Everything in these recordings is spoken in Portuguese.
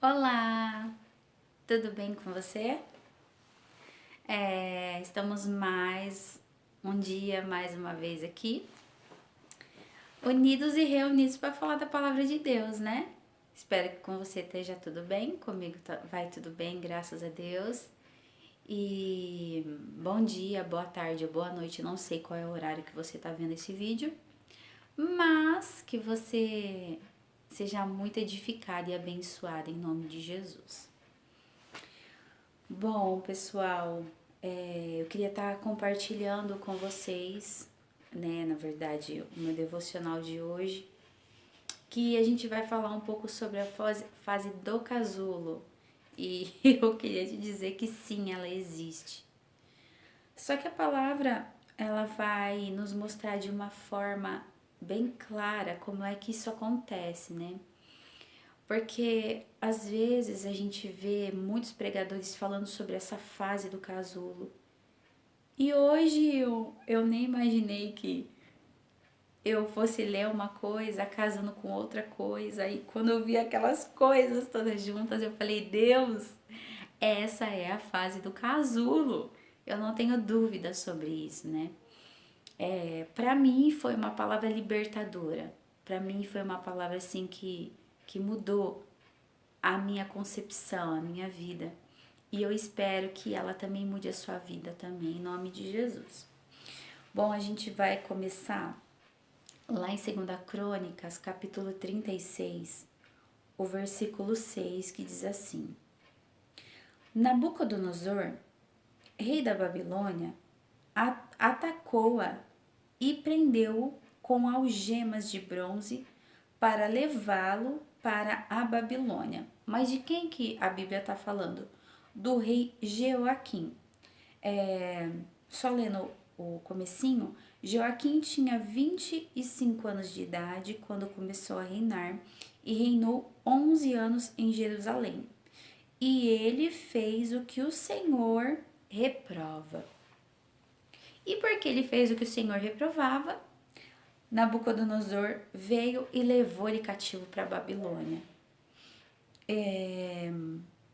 Olá, tudo bem com você? Estamos mais um dia, mais uma vez aqui, unidos e reunidos para falar da palavra de Deus, né? Espero que com você esteja tudo bem, comigo vai tudo bem, graças a Deus. E bom dia, boa tarde ou boa noite, não sei qual é o horário que você está vendo esse vídeo, mas que você seja muito edificado e abençoado em nome de Jesus. Bom, pessoal, eu queria estar compartilhando com vocês, né, na verdade, o meu devocional de hoje, que a gente vai falar um pouco sobre a fase do casulo. E eu queria te dizer que sim, ela existe. Só que a palavra, ela vai nos mostrar de uma forma bem clara como é que isso acontece, né? Porque às vezes a gente vê muitos pregadores falando sobre essa fase do casulo. E hoje eu nem imaginei que eu fosse ler uma coisa casando com outra coisa. E quando eu vi aquelas coisas todas juntas, eu falei: Deus, essa é a fase do casulo. Eu não tenho dúvida sobre isso, né? Para mim foi uma palavra libertadora. Para mim foi uma palavra assim que mudou a minha concepção, a minha vida. E eu espero que ela também mude a sua vida também, em nome de Jesus. Bom, a gente vai começar lá em 2 Crônicas, capítulo 36, o versículo 6, que diz assim: Nabucodonosor, rei da Babilônia, atacou-a e prendeu-o com algemas de bronze para levá-lo para a Babilônia. Mas de quem que a Bíblia está falando? Do rei Jeoaquim. Só lendo o comecinho, Joaquim tinha 25 anos de idade quando começou a reinar e reinou 11 anos em Jerusalém. E ele fez o que o Senhor reprova. E porque ele fez o que o Senhor reprovava, Nabucodonosor veio e levou-lhe cativo para a Babilônia.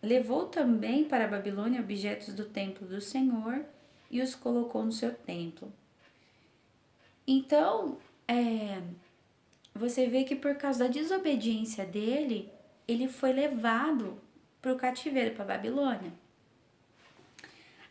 Levou também para a Babilônia objetos do templo do Senhor e os colocou no seu templo. Então, você vê que por causa da desobediência dele, ele foi levado para o cativeiro, para a Babilônia.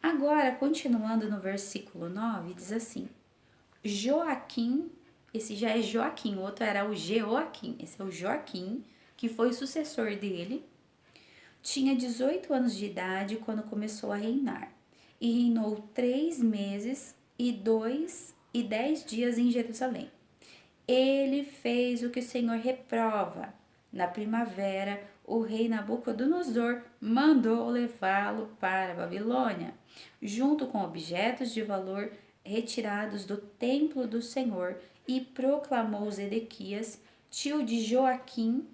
Agora, continuando no versículo 9, diz assim: Joaquim, esse já é Joaquim, o outro era o Jeoaquim, esse é o Joaquim, que foi o sucessor dele. Tinha 18 anos de idade quando começou a reinar, e reinou 3 meses e 10 dias em Jerusalém. Ele fez o que o Senhor reprova. Na primavera, o rei Nabucodonosor mandou levá-lo para a Babilônia, junto com objetos de valor retirados do templo do Senhor, e proclamou Zedequias, tio de Joaquim,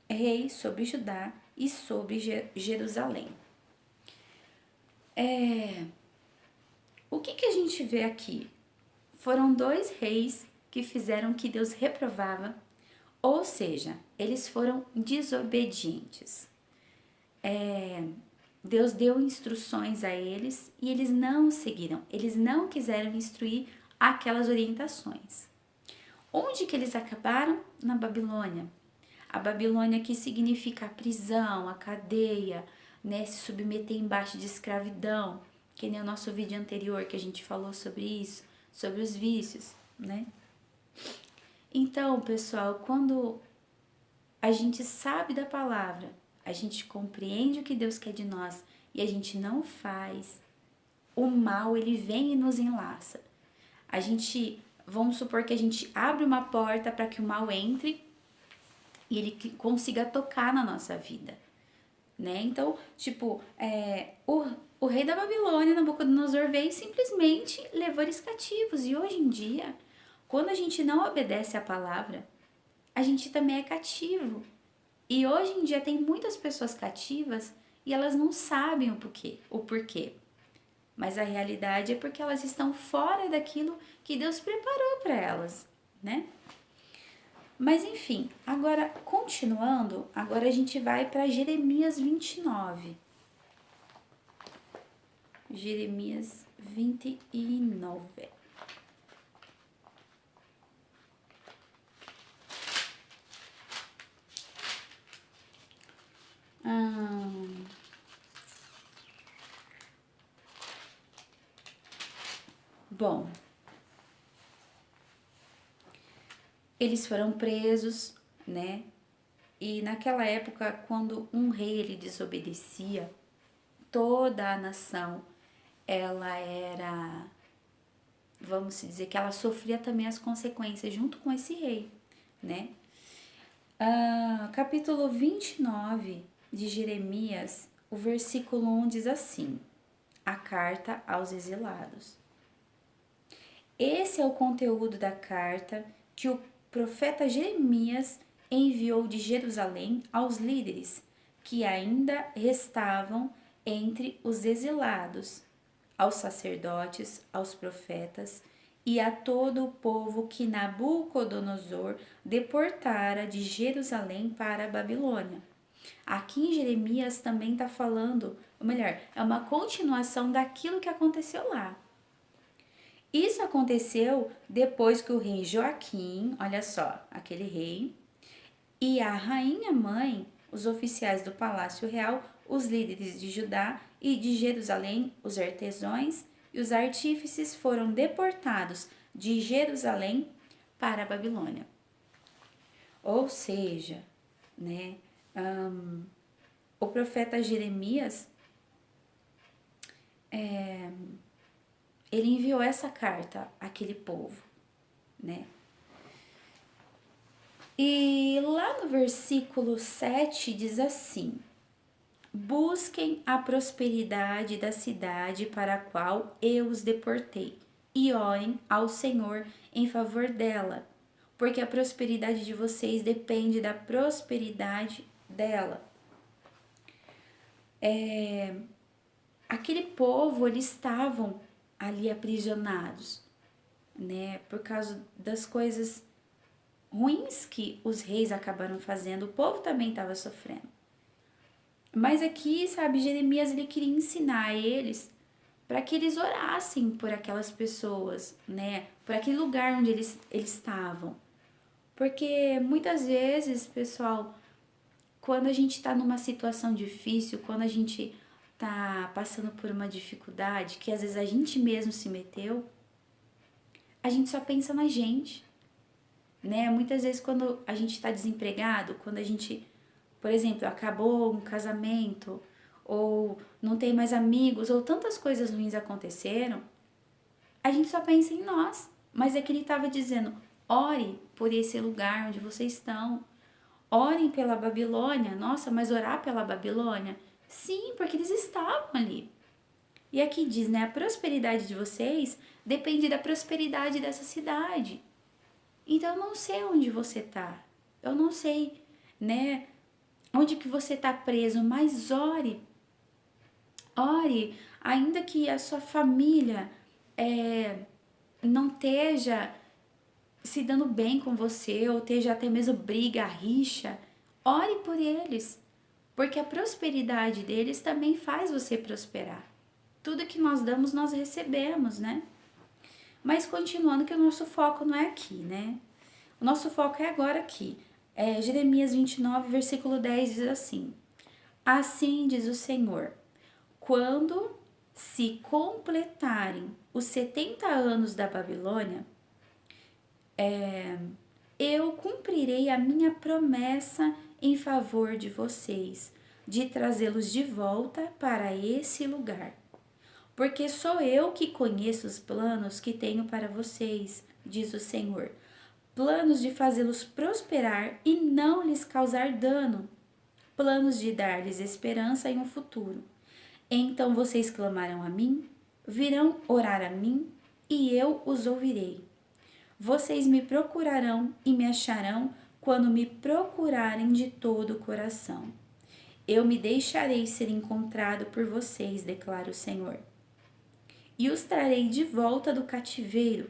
rei sobre Judá e sobre Jerusalém. O que a gente vê aqui? Foram 2 reis que fizeram o que Deus reprovava, ou seja, eles foram desobedientes. Deus deu instruções a eles e eles não seguiram, eles não quiseram instruir aquelas orientações. Onde que eles acabaram? Na Babilônia. A Babilônia que significa a prisão, a cadeia, né? Se submeter embaixo de escravidão, que nem o nosso vídeo anterior que a gente falou sobre isso, sobre os vícios, né? Então, pessoal, quando a gente sabe da palavra, a gente compreende o que Deus quer de nós e a gente não faz, o mal ele vem e nos enlaça. Vamos supor que a gente abre uma porta para que o mal entre e ele consiga tocar na nossa vida, né? Então, o rei da Babilônia, Nabucodonosor, veio e simplesmente levou eles cativos. E hoje em dia, quando a gente não obedece à palavra, a gente também é cativo. E hoje em dia tem muitas pessoas cativas e elas não sabem o porquê. Mas a realidade é porque elas estão fora daquilo que Deus preparou para elas, né? Mas enfim, agora continuando, agora a gente vai para Jeremias 29. Jeremias 29. Bom, eles foram presos, né? E naquela época, quando um rei ele desobedecia, toda a nação, ela era, vamos dizer que ela sofria também as consequências junto com esse rei, né? Capítulo 29 de Jeremias, o versículo 1 diz assim: a carta aos exilados. Esse é o conteúdo da carta que o profeta Jeremias enviou de Jerusalém aos líderes que ainda restavam entre os exilados, aos sacerdotes, aos profetas e a todo o povo que Nabucodonosor deportara de Jerusalém para a Babilônia. Aqui em Jeremias também está falando, ou melhor, é uma continuação daquilo que aconteceu lá. Isso aconteceu depois que o rei Joaquim, olha só, aquele rei, e a rainha mãe, os oficiais do palácio real, os líderes de Judá e de Jerusalém, os artesãos e os artífices foram deportados de Jerusalém para a Babilônia. Ou seja, né, o profeta Jeremias, ele enviou essa carta àquele povo, né? E lá no versículo 7 diz assim: busquem a prosperidade da cidade para a qual eu os deportei, e orem ao Senhor em favor dela, porque a prosperidade de vocês depende da prosperidade dela. Aquele povo, eles estavam ali aprisionados, né, por causa das coisas ruins que os reis acabaram fazendo. O povo também estava sofrendo. Mas aqui, sabe, Jeremias ele queria ensinar eles para que eles orassem por aquelas pessoas, né, por aquele lugar onde eles estavam. Porque muitas vezes, pessoal, quando a gente está numa situação difícil, quando a gente tá passando por uma dificuldade que às vezes a gente mesmo se meteu, a gente só pensa na gente, né? Muitas vezes quando a gente está desempregado, quando a gente, por exemplo, acabou um casamento, ou não tem mais amigos, ou tantas coisas ruins aconteceram, a gente só pensa em nós. Mas é que ele estava dizendo, ore por esse lugar onde vocês estão, orem pela Babilônia. Nossa, mas orar pela Babilônia? Sim, porque eles estavam ali. E aqui diz, né, a prosperidade de vocês depende da prosperidade dessa cidade. Então eu não sei onde você tá, eu não sei, né, onde que você tá preso, mas ore, ainda que a sua família não esteja se dando bem com você, ou esteja até mesmo briga, rixa, ore por eles, porque a prosperidade deles também faz você prosperar. Tudo que nós damos, nós recebemos, né? Mas continuando que o nosso foco não é aqui, né? O nosso foco é agora aqui. Jeremias 29, versículo 10 diz assim: assim diz o Senhor, quando se completarem os 70 anos da Babilônia, eu cumprirei a minha promessa em favor de vocês, de trazê-los de volta para esse lugar. Porque sou eu que conheço os planos que tenho para vocês, diz o Senhor. Planos de fazê-los prosperar e não lhes causar dano. Planos de dar-lhes esperança em um futuro. Então vocês clamarão a mim, virão orar a mim, e eu os ouvirei. Vocês me procurarão e me acharão quando me procurarem de todo o coração. Eu me deixarei ser encontrado por vocês, declara o Senhor. E os trarei de volta do cativeiro.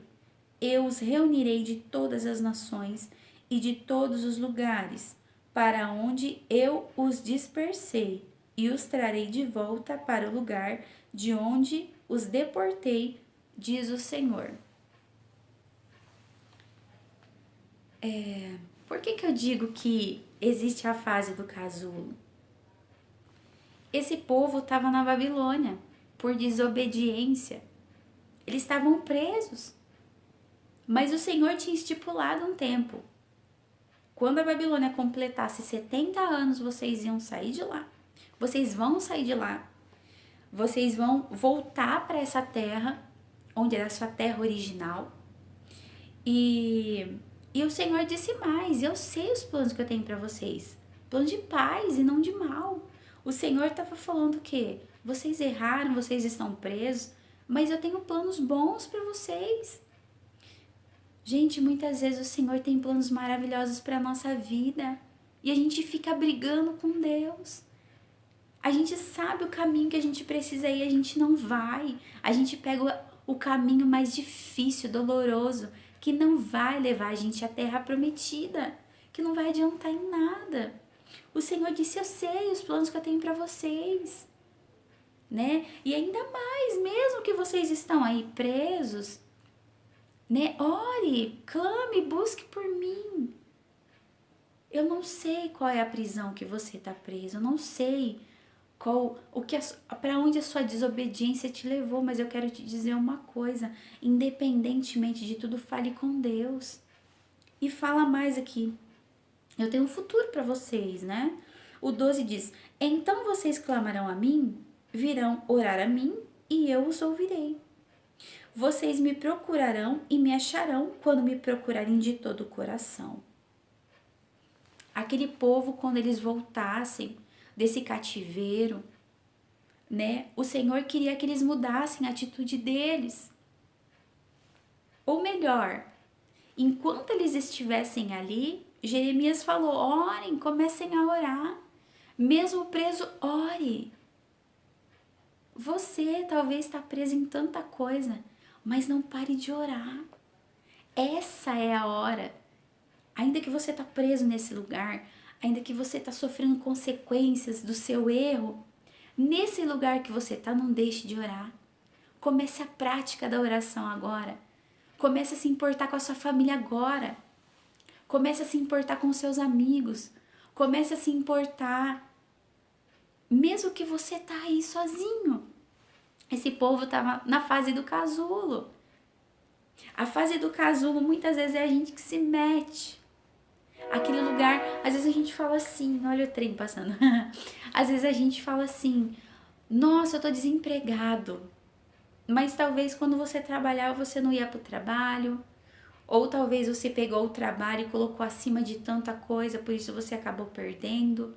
Eu os reunirei de todas as nações e de todos os lugares, para onde eu os dispersei, e os trarei de volta para o lugar de onde os deportei, diz o Senhor. Por que eu digo que existe a fase do casulo? Esse povo estava na Babilônia por desobediência. Eles estavam presos. Mas o Senhor tinha estipulado um tempo. Quando a Babilônia completasse 70 anos, vocês iam sair de lá. Vocês vão sair de lá. Vocês vão voltar para essa terra, onde era a sua terra original. E o Senhor disse mais: eu sei os planos que eu tenho para vocês. Planos de paz e não de mal. O Senhor estava falando o quê? Vocês erraram, vocês estão presos, mas eu tenho planos bons para vocês. Gente, muitas vezes o Senhor tem planos maravilhosos para a nossa vida e a gente fica brigando com Deus. A gente sabe o caminho que a gente precisa ir, a gente não vai. A gente pega o caminho mais difícil, doloroso, que não vai levar a gente à terra prometida, que não vai adiantar em nada. O Senhor disse: eu sei os planos que eu tenho para vocês, né? E ainda mais, mesmo que vocês estão aí presos, né? Ore, clame, busque por mim. Eu não sei qual é a prisão que você está preso, eu não sei para onde a sua desobediência te levou, mas eu quero te dizer uma coisa: independentemente de tudo, fale com Deus. E fala mais aqui: eu tenho um futuro para vocês, né? O 12 diz: então vocês clamarão a mim, virão orar a mim e eu os ouvirei. Vocês me procurarão e me acharão quando me procurarem de todo o coração. Aquele povo, quando eles voltassem desse cativeiro, né? O Senhor queria que eles mudassem a atitude deles. Ou melhor, enquanto eles estivessem ali, Jeremias falou: orem, comecem a orar. Mesmo preso, ore. Você talvez está preso em tanta coisa, mas não pare de orar. Essa é a hora. Ainda que você está preso nesse lugar, ainda que você está sofrendo consequências do seu erro, nesse lugar que você está, não deixe de orar. Comece a prática da oração agora. Comece a se importar com a sua família agora. Comece a se importar com os seus amigos. Comece a se importar. Mesmo que você tá aí sozinho. Esse povo estava na fase do casulo. A fase do casulo muitas vezes é a gente que se mete. Aquele lugar, às vezes a gente fala assim, olha o trem passando. Às vezes a gente fala assim: nossa, eu tô desempregado. Mas talvez quando você trabalhava você não ia pro trabalho. Ou talvez você pegou o trabalho e colocou acima de tanta coisa, por isso você acabou perdendo.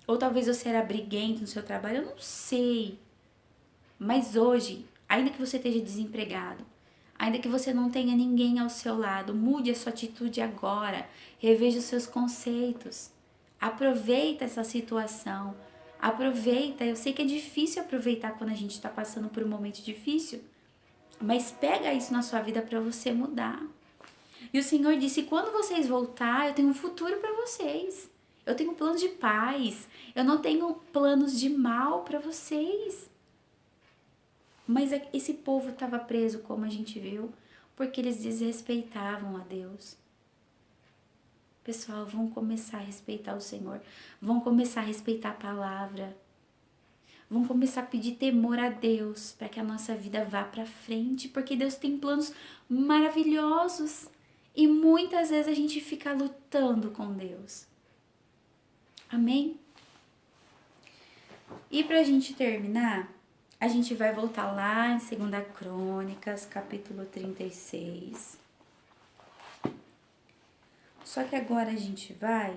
Ou talvez você era briguento no seu trabalho, eu não sei. Mas hoje, ainda que você esteja desempregado, ainda que você não tenha ninguém ao seu lado, mude a sua atitude agora. Reveja os seus conceitos. Aproveita essa situação. Aproveita. Eu sei que é difícil aproveitar quando a gente está passando por um momento difícil, mas pega isso na sua vida para você mudar. E o Senhor disse: quando vocês voltar, eu tenho um futuro para vocês. Eu tenho planos de paz. Eu não tenho planos de mal para vocês. Mas esse povo estava preso, como a gente viu, porque eles desrespeitavam a Deus. Pessoal, vão começar a respeitar o Senhor. Vão começar a respeitar a palavra. Vão começar a pedir temor a Deus para que a nossa vida vá para frente, porque Deus tem planos maravilhosos. E muitas vezes a gente fica lutando com Deus. Amém? E pra gente terminar, a gente vai voltar lá em 2 Crônicas, capítulo 36. Só que agora a gente vai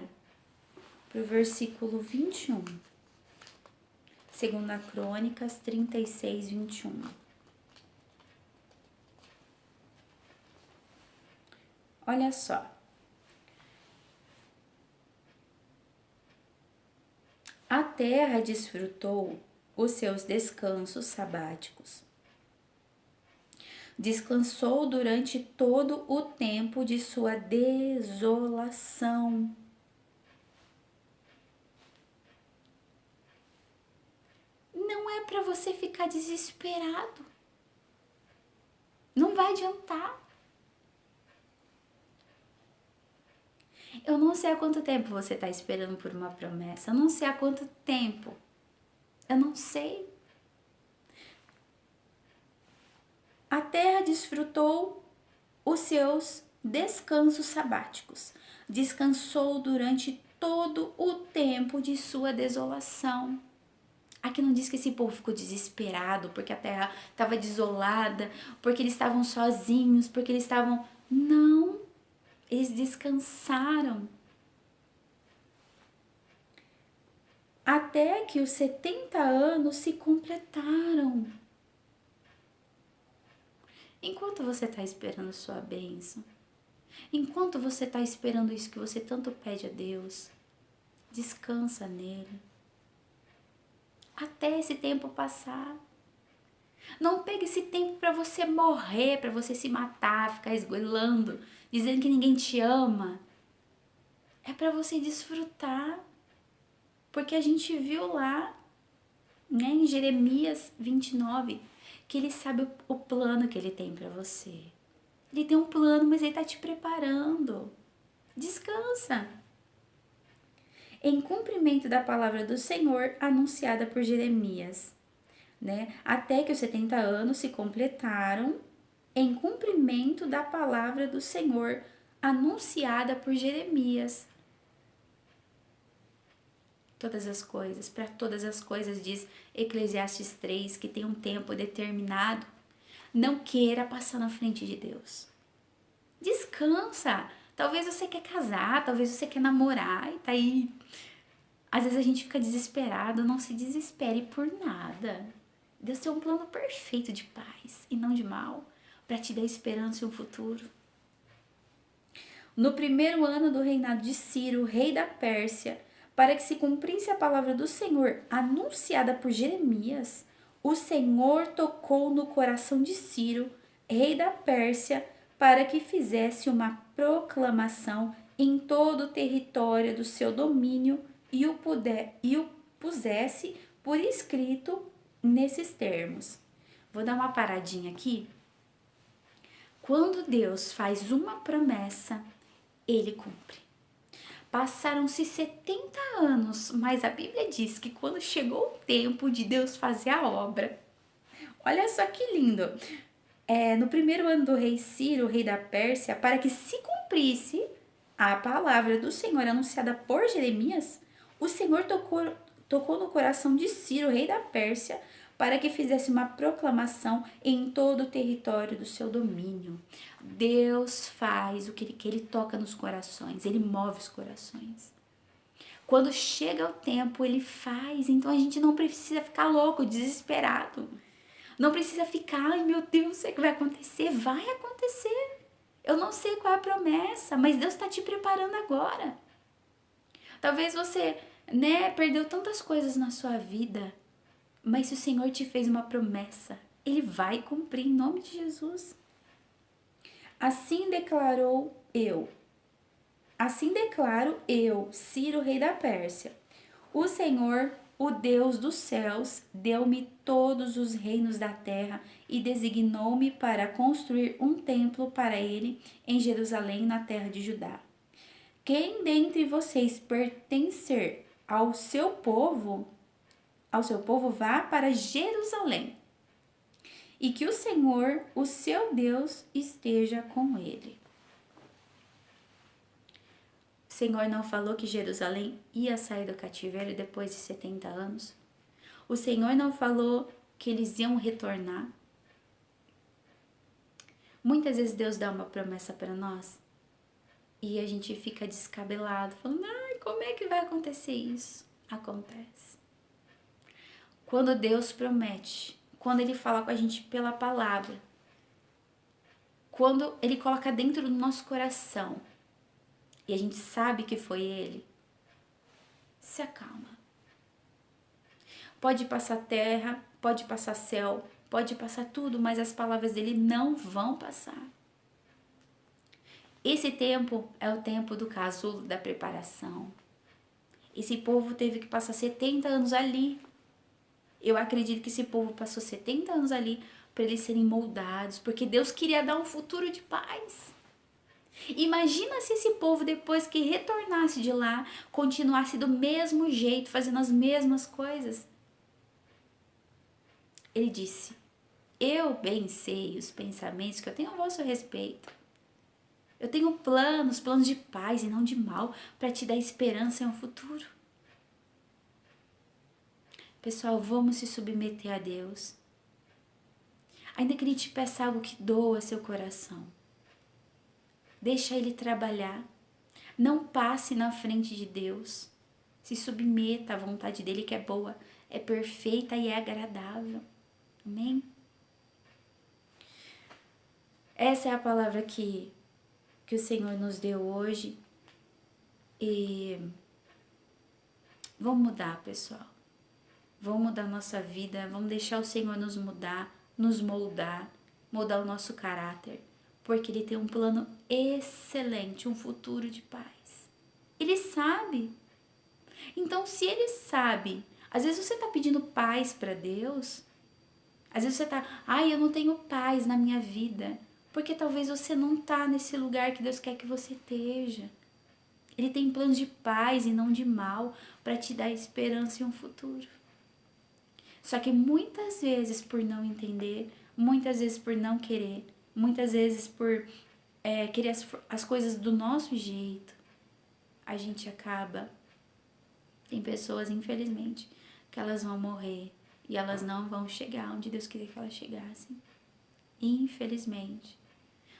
pro versículo 21. 2 Crônicas 36, 21. Olha só. A terra desfrutou os seus descansos sabáticos. Descansou durante todo o tempo de sua desolação. Não é para você ficar desesperado. Não vai adiantar. Eu não sei há quanto tempo você está esperando por uma promessa. Eu não sei há quanto tempo. Eu não sei. A terra desfrutou os seus descansos sabáticos. Descansou durante todo o tempo de sua desolação. Aqui não diz que esse povo ficou desesperado porque a terra estava desolada, porque eles estavam sozinhos, porque eles estavam... Não, eles descansaram. Até que os 70 anos se completaram. Enquanto você está esperando sua bênção, enquanto você está esperando isso que você tanto pede a Deus, descansa nele. Até esse tempo passar. Não pegue esse tempo para você morrer, para você se matar, ficar esgoelando, dizendo que ninguém te ama. É para você desfrutar. Porque a gente viu lá, né, em Jeremias 29, que ele sabe o plano que ele tem para você. Ele tem um plano, mas ele está te preparando. Descansa. Em cumprimento da palavra do Senhor anunciada por Jeremias, né? Até que os 70 anos se completaram, em cumprimento da palavra do Senhor anunciada por Jeremias. Todas as coisas, para todas as coisas, diz Eclesiastes 3, que tem um tempo determinado. Não queira passar na frente de Deus. Descansa. Talvez você quer casar, talvez você quer namorar e tá aí. Às vezes a gente fica desesperado, não se desespere por nada. Deus tem um plano perfeito de paz e não de mal, para te dar esperança e um futuro. No primeiro ano do reinado de Ciro, rei da Pérsia, para que se cumprisse a palavra do Senhor anunciada por Jeremias, o Senhor tocou no coração de Ciro, rei da Pérsia, para que fizesse uma proclamação em todo o território do seu domínio e o pusesse por escrito nesses termos. Vou dar uma paradinha aqui. Quando Deus faz uma promessa, ele cumpre. Passaram-se 70 anos, mas a Bíblia diz que quando chegou o tempo de Deus fazer a obra, olha só que lindo, no primeiro ano do rei Ciro, rei da Pérsia, para que se cumprisse a palavra do Senhor anunciada por Jeremias, o Senhor tocou no coração de Ciro, rei da Pérsia, para que fizesse uma proclamação em todo o território do seu domínio. Deus faz o que ele toca nos corações, ele move os corações. Quando chega o tempo, ele faz, então a gente não precisa ficar louco, desesperado. Não precisa ficar, ai meu Deus, sei que vai acontecer. Vai acontecer. Eu não sei qual é a promessa, mas Deus está te preparando agora. Talvez você, perdeu tantas coisas na sua vida, mas se o Senhor te fez uma promessa, ele vai cumprir em nome de Jesus. Assim declaro eu, Ciro, rei da Pérsia. O Senhor, o Deus dos céus, deu-me todos os reinos da terra e designou-me para construir um templo para ele em Jerusalém, na terra de Judá. Quem dentre vocês pertencer ao seu povo vá para Jerusalém, e que o Senhor, o seu Deus, esteja com ele. O Senhor não falou que Jerusalém ia sair do cativeiro depois de 70 anos? O Senhor não falou que eles iam retornar? Muitas vezes Deus dá uma promessa para nós e a gente fica descabelado, falando, como é que vai acontecer isso? Acontece. Quando Deus promete, quando ele fala com a gente pela palavra, quando ele coloca dentro do nosso coração e a gente sabe que foi ele, se acalma. Pode passar terra, pode passar céu, pode passar tudo, mas as palavras dele não vão passar. Esse tempo é o tempo do casulo da preparação. Esse povo teve que passar 70 anos ali. Eu acredito que esse povo passou 70 anos ali para eles serem moldados, porque Deus queria dar um futuro de paz. Imagina se esse povo, depois que retornasse de lá, continuasse do mesmo jeito, fazendo as mesmas coisas. Ele disse: eu bem sei os pensamentos que eu tenho a vosso respeito. Eu tenho planos de paz e não de mal, para te dar esperança em um futuro. Pessoal, vamos se submeter a Deus. Ainda que Ele te peça algo que doa seu coração. Deixa Ele trabalhar. Não passe na frente de Deus. Se submeta à vontade dEle, que é boa, é perfeita e é agradável. Amém? Essa é a palavra que o Senhor nos deu hoje. E vamos mudar, pessoal. Vamos mudar nossa vida, vamos deixar o Senhor nos mudar, nos moldar, mudar o nosso caráter, porque Ele tem um plano excelente, um futuro de paz. Ele sabe. Então, se Ele sabe, às vezes você está pedindo paz para Deus, às vezes você está, eu não tenho paz na minha vida, porque talvez você não está nesse lugar que Deus quer que você esteja. Ele tem planos de paz e não de mal para te dar esperança e um futuro. Só que muitas vezes por não entender, muitas vezes por não querer, muitas vezes por querer as coisas do nosso jeito, a gente acaba. Tem pessoas, infelizmente, que elas vão morrer e elas não vão chegar onde Deus queria que elas chegassem. Infelizmente.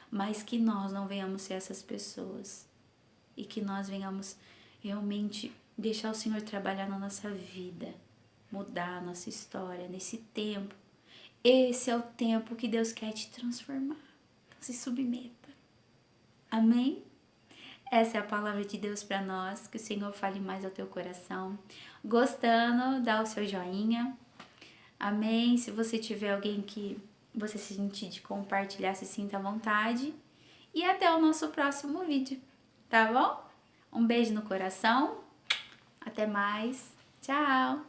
Mas que nós não venhamos ser essas pessoas e que nós venhamos realmente deixar o Senhor trabalhar na nossa vida, mudar a nossa história nesse tempo. Esse é o tempo que Deus quer te transformar. Então se submeta. Amém? Essa é a palavra de Deus para nós. Que o Senhor fale mais ao teu coração. Gostando, dá o seu joinha. Amém? Se você tiver alguém que você se sentir de compartilhar, se sinta à vontade. E até o nosso próximo vídeo. Tá bom? Um beijo no coração. Até mais. Tchau!